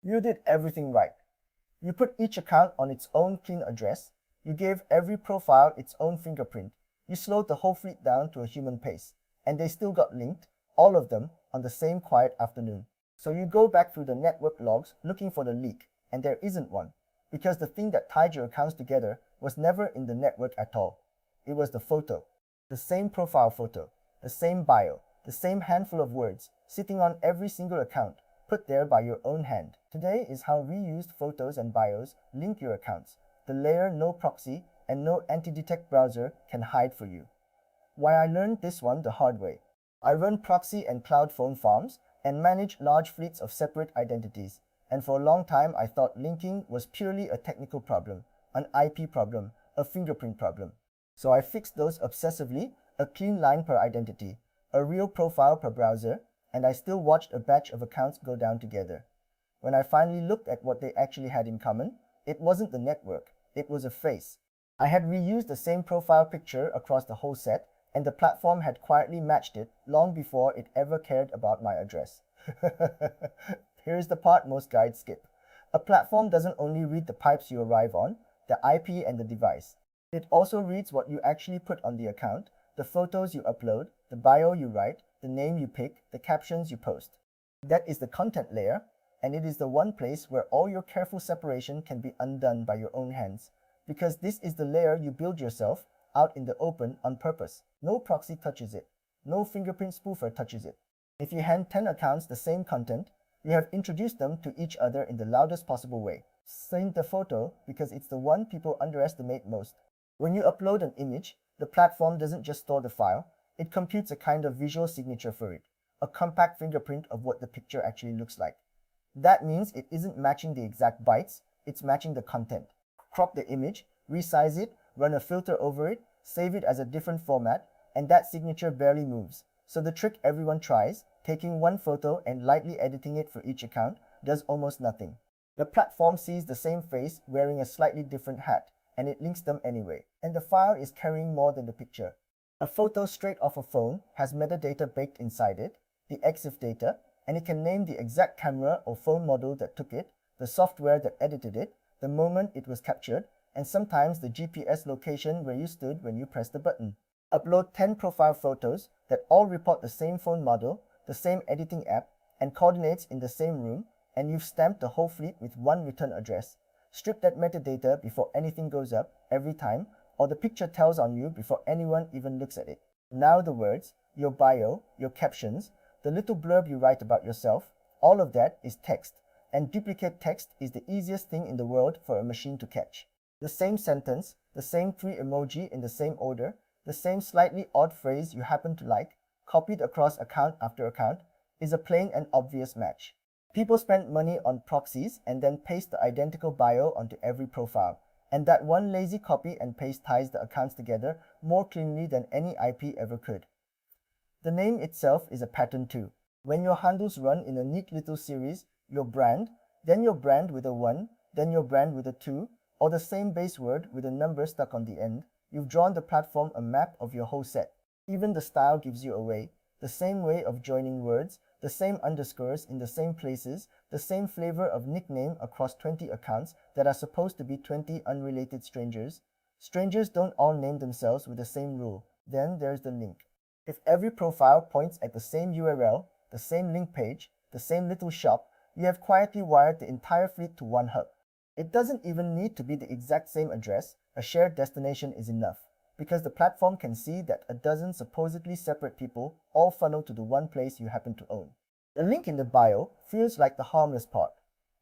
You did everything right. You put each account on its own clean address. You gave every profile its own fingerprint. You slowed the whole fleet down to a human pace. And they still got linked, all of them, on the same quiet afternoon. So you go back through the network logs looking for the leak, and there isn't one. Because the thing that tied your accounts together was never in the network at all. It was the photo. The same profile photo, the same bio, the same handful of words, sitting on every single account, put there by your own hand. Today is how reused photos and bios link your accounts, the layer no proxy and no antidetect browser can hide for you. Why I learned this one the hard way. I run proxy and cloud phone farms and manage large fleets of separate identities, and for a long time I thought linking was purely a technical problem, an IP problem, a fingerprint problem. So I fixed those obsessively, a clean line per identity, a real profile per browser, and I still watched a batch of accounts go down together. When I finally looked at what they actually had in common, it wasn't the network, it was a face. I had reused the same profile picture across the whole set, and the platform had quietly matched it long before it ever cared about my address. Here's the part most guides skip. A platform doesn't only read the pipes you arrive on, the IP and the device. It also reads what you actually put on the account, the photos you upload, the bio you write, the name you pick, the captions you post. That is the content layer, and it is the one place where all your careful separation can be undone by your own hands, because this is the layer you build yourself out in the open on purpose. No proxy touches it. No fingerprint spoofer touches it. If you hand 10 accounts the same content, you have introduced them to each other in the loudest possible way. Send the photo because it's the one people underestimate most. When you upload an image, the platform doesn't just store the file, it computes a kind of visual signature for it, a compact fingerprint of what the picture actually looks like. That means it isn't matching the exact bytes, it's matching the content. Crop the image, resize it, run a filter over it, save it as a different format, and that signature barely moves. So the trick everyone tries, taking one photo and lightly editing it for each account, does almost nothing. The platform sees the same face wearing a slightly different hat, and it links them anyway. And the file is carrying more than the picture. A photo straight off a phone has metadata baked inside it, the EXIF data, and it can name the exact camera or phone model that took it, the software that edited it, the moment it was captured, and sometimes the GPS location where you stood when you pressed the button. Upload 10 profile photos that all report the same phone model, the same editing app, and coordinates in the same room, and you've stamped the whole fleet with one return address. Strip that metadata before anything goes up, every time, or the picture tells on you before anyone even looks at it. Now the words, your bio, your captions, the little blurb you write about yourself, all of that is text, and duplicate text is the easiest thing in the world for a machine to catch. The same sentence, the same 3 emoji in the same order, the same slightly odd phrase you happen to like, copied across account after account, is a plain and obvious match. People spend money on proxies and then paste the identical bio onto every profile, and that one lazy copy and paste ties the accounts together more cleanly than any IP ever could. The name itself is a pattern too. When your handles run in a neat little series, your brand, then your brand with a 1, then your brand with a 2, or the same base word with a number stuck on the end, you've drawn the platform a map of your whole set. Even the style gives you away, the same way of joining words, the same underscores in the same places, the same flavor of nickname across 20 accounts that are supposed to be 20 unrelated strangers. Strangers don't all name themselves with the same rule. Then there's the link. If every profile points at the same URL, the same link page, the same little shop, you have quietly wired the entire fleet to one hub. It doesn't even need to be the exact same address, a shared destination is enough, because the platform can see that a dozen supposedly separate people all funnel to the one place you happen to own. The link in the bio feels like the harmless part,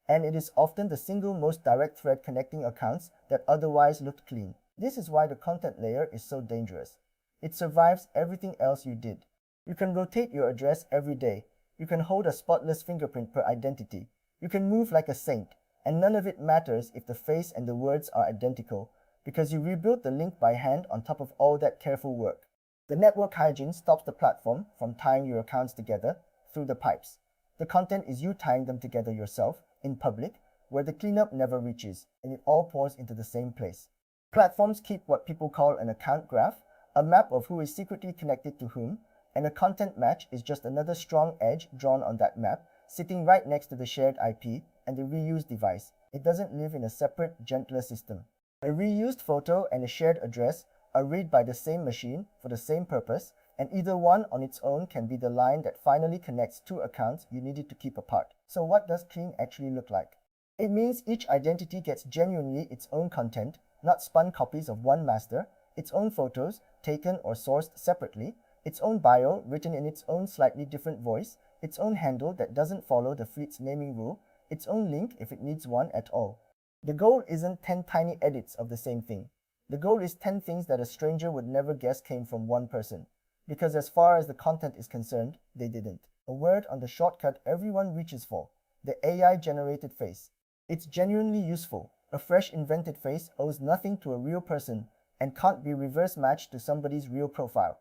and it is often the single most direct thread connecting accounts that otherwise looked clean. This is why the content layer is so dangerous. It survives everything else you did. You can rotate your address every day. You can hold a spotless fingerprint per identity. You can move like a saint, and none of it matters if the face and the words are identical, because you rebuilt the link by hand on top of all that careful work. The network hygiene stops the platform from tying your accounts together through the pipes. The content is you tying them together yourself, in public, where the cleanup never reaches, and it all pours into the same place. Platforms keep what people call an account graph, a map of who is secretly connected to whom, and a content match is just another strong edge drawn on that map sitting right next to the shared IP and the reused device. It doesn't live in a separate, gentler system. A reused photo and a shared address are read by the same machine for the same purpose, and either one on its own can be the line that finally connects two accounts you needed to keep apart. So what does clean actually look like? It means each identity gets genuinely its own content, not spun copies of one master, its own photos, taken or sourced separately, its own bio written in its own slightly different voice, its own handle that doesn't follow the fleet's naming rule, its own link if it needs one at all. The goal isn't 10 tiny edits of the same thing. The goal is 10 things that a stranger would never guess came from one person. Because as far as the content is concerned, they didn't. A word on the shortcut everyone reaches for, the AI-generated face. It's genuinely useful. A fresh invented face owes nothing to a real person and can't be reverse matched to somebody's real profile.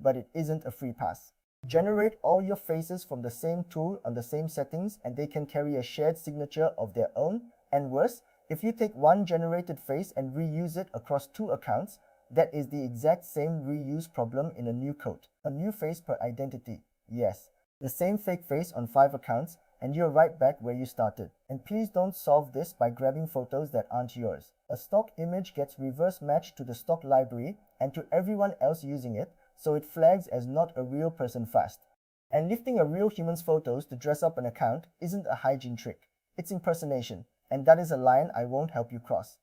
But it isn't a free pass. Generate all your faces from the same tool on the same settings and they can carry a shared signature of their own. And worse, if you take one generated face and reuse it across two accounts, that is the exact same reuse problem in a new code. A new face per identity. Yes, the same fake face on 5 accounts and you're right back where you started. And please don't solve this by grabbing photos that aren't yours. A stock image gets reverse matched to the stock library and to everyone else using it, so it flags as not a real person fast. And lifting a real human's photos to dress up an account isn't a hygiene trick. It's impersonation, and that is a line I won't help you cross.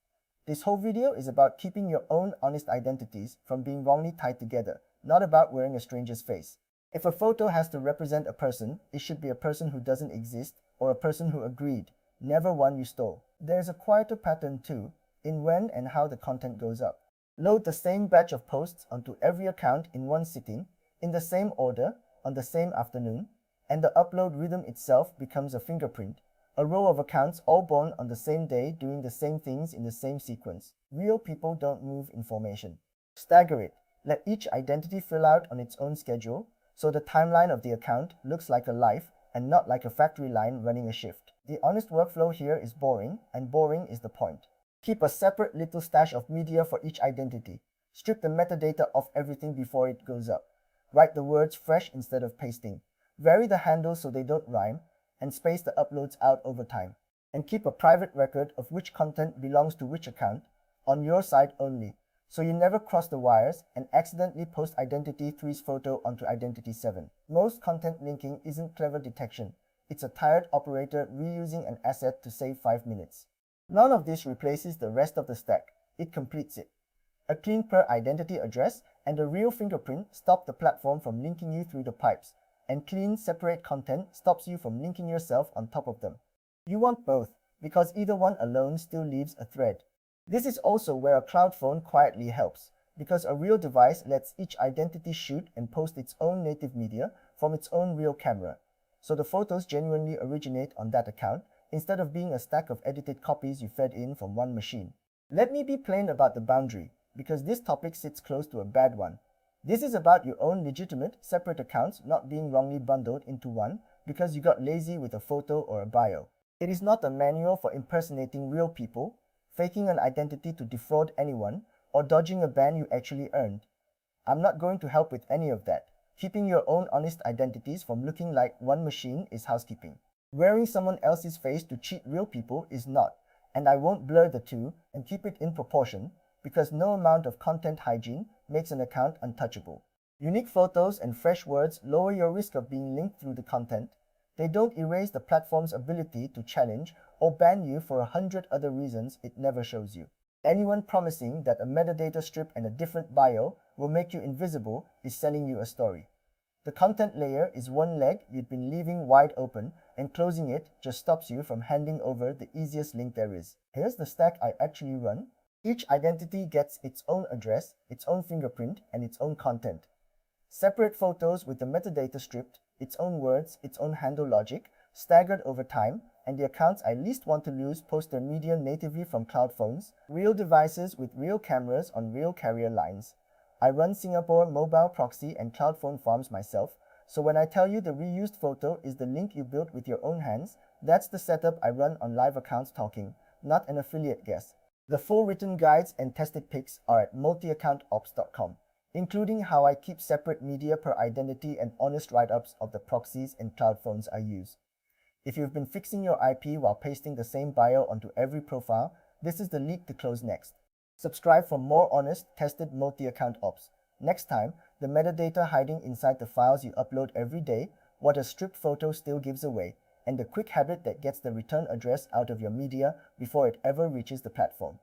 This whole video is about keeping your own honest identities from being wrongly tied together, not about wearing a stranger's face. If a photo has to represent a person, it should be a person who doesn't exist or a person who agreed, never one you stole. There's a quieter pattern too, in when and how the content goes up. Load the same batch of posts onto every account in one sitting, in the same order, on the same afternoon, and the upload rhythm itself becomes a fingerprint, a row of accounts all born on the same day doing the same things in the same sequence. Real people don't move information. Stagger it. Let each identity fill out on its own schedule, so the timeline of the account looks like a life and not like a factory line running a shift. The honest workflow here is boring, and boring is the point. Keep a separate little stash of media for each identity. Strip the metadata of everything before it goes up. Write the words fresh instead of pasting. Vary the handles so they don't rhyme, and space the uploads out over time. And keep a private record of which content belongs to which account, on your side only, so you never cross the wires and accidentally post identity 3's photo onto identity 7. Most content linking isn't clever detection. It's a tired operator reusing an asset to save 5 minutes. None of this replaces the rest of the stack. It completes it. A clean per identity address and a real fingerprint stop the platform from linking you through the pipes, and clean, separate content stops you from linking yourself on top of them. You want both, because either one alone still leaves a thread. This is also where a cloud phone quietly helps, because a real device lets each identity shoot and post its own native media from its own real camera, so the photos genuinely originate on that account, instead of being a stack of edited copies you fed in from one machine. Let me be plain about the boundary, because this topic sits close to a bad one. This is about your own legitimate, separate accounts not being wrongly bundled into one because you got lazy with a photo or a bio. It is not a manual for impersonating real people, faking an identity to defraud anyone, or dodging a ban you actually earned. I'm not going to help with any of that. Keeping your own honest identities from looking like one machine is housekeeping. Wearing someone else's face to cheat real people is not, and I won't blur the two and keep it in proportion, because no amount of content hygiene makes an account untouchable. Unique photos and fresh words lower your risk of being linked through the content. They don't erase the platform's ability to challenge or ban you for 100 other reasons it never shows you. Anyone promising that a metadata strip and a different bio will make you invisible is selling you a story. The content layer is one leg you've been leaving wide open, and closing it just stops you from handing over the easiest link there is. Here's the stack I actually run. Each identity gets its own address, its own fingerprint, and its own content. Separate photos with the metadata stripped, its own words, its own handle logic, staggered over time, and the accounts I least want to lose post their media natively from cloud phones, real devices with real cameras on real carrier lines. I run Singapore mobile proxy and cloud phone farms myself, so when I tell you the reused photo is the link you built with your own hands, that's the setup I run on live accounts talking, not an affiliate guess. The full written guides and tested pics are at multiaccountops.com, including how I keep separate media per identity and honest write-ups of the proxies and cloud phones I use. If you've been fixing your IP while pasting the same bio onto every profile, this is the leak to close next. Subscribe for more honest, tested multi-account ops. Next time, the metadata hiding inside the files you upload every day, what a stripped photo still gives away, and the quick habit that gets the return address out of your media before it ever reaches the platform.